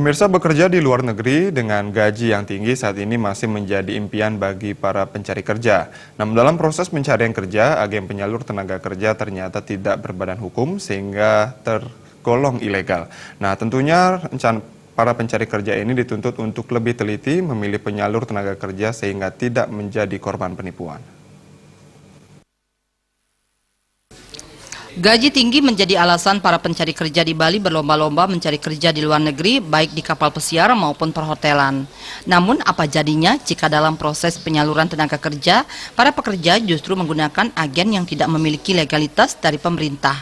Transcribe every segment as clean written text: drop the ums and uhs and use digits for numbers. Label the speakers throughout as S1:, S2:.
S1: Pemirsa, bekerja di luar negeri dengan gaji yang tinggi saat ini masih menjadi impian bagi para pencari kerja. Namun dalam proses pencarian kerja, agen penyalur tenaga kerja ternyata tidak berbadan hukum sehingga tergolong ilegal. Nah, tentunya para pencari kerja ini dituntut untuk lebih teliti memilih penyalur tenaga kerja sehingga tidak menjadi korban penipuan.
S2: Gaji tinggi menjadi alasan para pencari kerja di Bali berlomba-lomba mencari kerja di luar negeri, baik di kapal pesiar maupun perhotelan. Namun apa jadinya jika dalam proses penyaluran tenaga kerja, para pekerja justru menggunakan agen yang tidak memiliki legalitas dari pemerintah?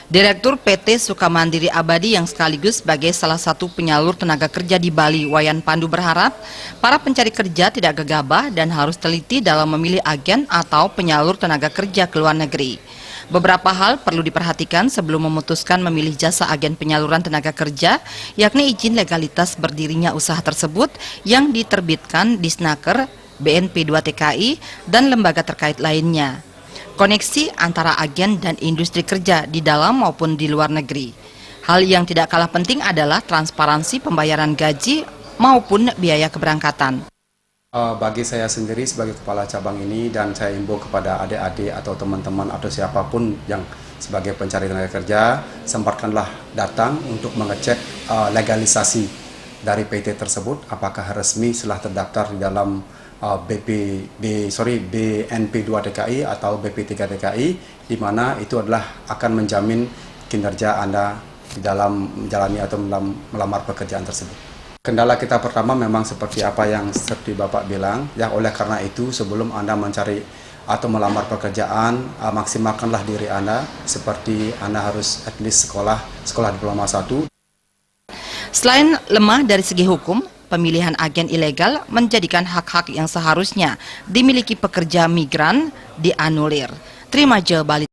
S2: Direktur PT Sukamandiri Abadi yang sekaligus sebagai salah satu penyalur tenaga kerja di Bali, Wayan Pandu, berharap para pencari kerja tidak gegabah dan harus teliti dalam memilih agen atau penyalur tenaga kerja ke luar negeri. Beberapa hal perlu diperhatikan sebelum memutuskan memilih jasa agen penyaluran tenaga kerja, yakni izin legalitas berdirinya usaha tersebut yang diterbitkan di Snaker, BNP 2 TKI, dan lembaga terkait lainnya. Koneksi antara agen dan industri kerja di dalam maupun di luar negeri. Hal yang tidak kalah penting adalah transparansi pembayaran gaji maupun biaya keberangkatan.
S3: Bagi saya sendiri sebagai kepala cabang ini, dan saya himbau kepada adik-adik atau teman-teman atau siapapun yang sebagai pencari tenaga kerja, sempatkanlah datang untuk mengecek legalisasi dari PT tersebut, apakah resmi setelah terdaftar di dalam BNP 2 TKI atau BP 3 TKI, di mana itu adalah akan menjamin kinerja Anda di dalam menjalani atau melamar pekerjaan tersebut. Kendala kita pertama memang seperti apa yang seperti Bapak bilang, ya oleh karena itu sebelum Anda mencari atau melamar pekerjaan, maksimalkanlah diri Anda, seperti Anda harus at least sekolah diploma 1.
S2: Selain lemah dari segi hukum, pemilihan agen ilegal menjadikan hak-hak yang seharusnya dimiliki pekerja migran dianulir. Trimaja Bali.